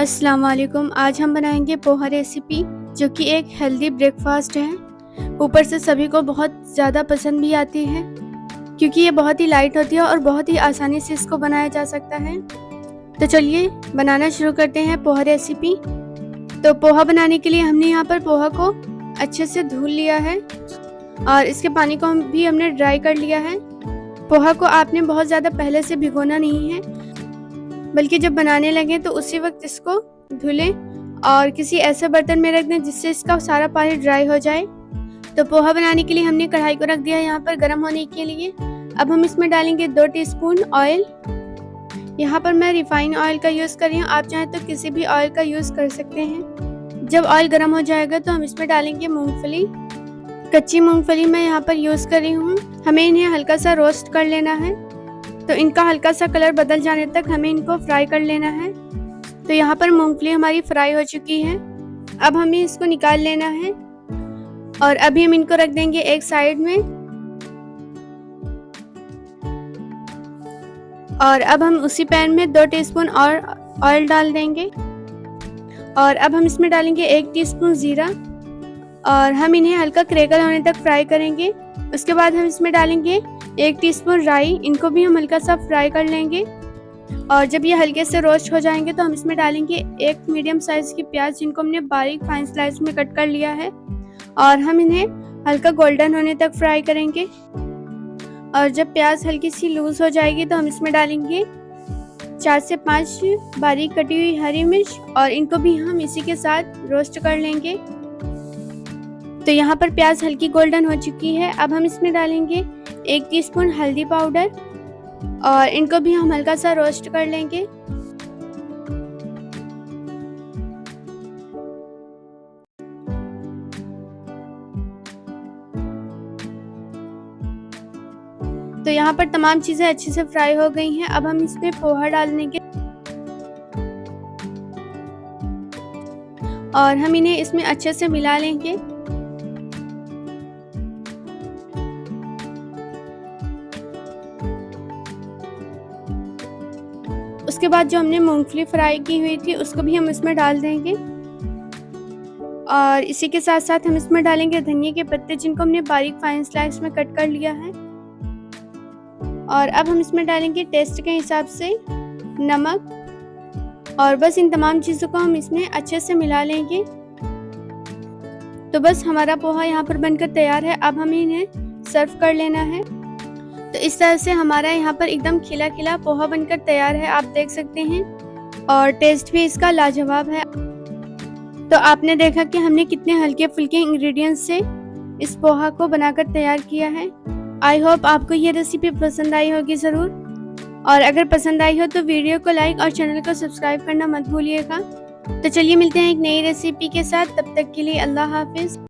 अस्सलाम वालेकुम। आज हम बनाएंगे पोहा रेसिपी जो कि एक हेल्दी ब्रेकफास्ट है। ऊपर से सभी को बहुत ज़्यादा पसंद भी आती है क्योंकि ये बहुत ही लाइट होती है और बहुत ही आसानी से इसको बनाया जा सकता है। तो चलिए बनाना शुरू करते हैं पोहा रेसिपी। तो पोहा बनाने के लिए हमने यहाँ पर पोहा को अच्छे से धुल लिया है और इसके पानी को भी हमने ड्राई कर लिया है। पोहा को आपने बहुत ज़्यादा पहले से भिगोना नहीं है, बल्कि जब बनाने लगे तो उसी वक्त इसको धुलें और किसी ऐसे बर्तन में रख दें जिससे इसका सारा पानी ड्राई हो जाए। तो पोहा बनाने के लिए हमने कढ़ाई को रख दिया है यहाँ पर गर्म होने के लिए। अब हम इसमें डालेंगे 2 टीस्पून ऑयल। यहाँ पर मैं रिफाइंड ऑयल का यूज़ कर रही हूँ, आप चाहें तो किसी भी ऑयल का यूज़ कर सकते हैं। जब ऑयल गर्म हो जाएगा तो हम इसमें डालेंगे मूंगफली। कच्ची मूंगफली मैं यहाँ पर यूज़ कर रही हूँ। हमें इन्हें हल्का सा रोस्ट कर लेना है, तो इनका हल्का सा कलर बदल जाने तक हमें इनको फ्राई कर लेना है। तो यहाँ पर मूंगफली हमारी फ्राई हो चुकी है। अब हमें इसको निकाल लेना है और अभी हम इनको रख देंगे एक साइड में। और अब हम उसी पैन में 2 टीस्पून और ऑयल डाल देंगे और अब हम इसमें डालेंगे 1 टीस्पून जीरा और हम इन्हें हल्का क्रैकल होने तक फ्राई करेंगे। उसके बाद हम इसमें डालेंगे 1 टीस्पून राई, इनको भी हम हल्का सा फ्राई कर लेंगे। और जब ये हल्के से रोस्ट हो जाएंगे तो हम इसमें डालेंगे 1 मीडियम साइज़ की प्याज, जिनको हमने बारीक फाइन स्लाइस में कट कर लिया है और हम इन्हें हल्का गोल्डन होने तक फ्राई करेंगे। और जब प्याज हल्की सी लूज़ हो जाएगी तो हम इसमें डालेंगे 4 से 5 बारीक कटी हुई हरी मिर्च और इनको भी हम इसी के साथ रोस्ट कर लेंगे। तो यहाँ पर प्याज हल्की गोल्डन हो चुकी है। अब हम इसमें डालेंगे 1 टीस्पून हल्दी पाउडर और इनको भी हम हल्का सा रोस्ट कर लेंगे। तो यहाँ पर तमाम चीज़ें अच्छे से फ्राई हो गई हैं। अब हम इसमें पोहा डाल देंगे और हम इन्हें इसमें अच्छे से मिला लेंगे। उसके बाद जो हमने मूंगफली फ्राई की हुई थी उसको भी हम इसमें डाल देंगे और इसी के साथ साथ हम इसमें डालेंगे धनिया के पत्ते, जिनको हमने बारीक फाइन स्लाइस में कट कर लिया है। और अब हम इसमें डालेंगे टेस्ट के हिसाब से नमक और बस इन तमाम चीज़ों को हम इसमें अच्छे से मिला लेंगे। तो बस हमारा पोहा यहाँ पर बनकर तैयार है। अब हमें इन्हें सर्व कर लेना है। तो इस तरह से हमारा यहाँ पर एकदम खिला खिला पोहा बनकर तैयार है, आप देख सकते हैं। और टेस्ट भी इसका लाजवाब है। तो आपने देखा कि हमने कितने हल्के फुल्के इंग्रेडिएंट्स से इस पोहा को बनाकर तैयार किया है। आई होप आपको ये रेसिपी पसंद आई होगी ज़रूर, और अगर पसंद आई हो तो वीडियो को लाइक और चैनल को सब्सक्राइब करना मत भूलिएगा। तो चलिए मिलते हैं एक नई रेसिपी के साथ, तब तक के लिए अल्लाह हाफिज़।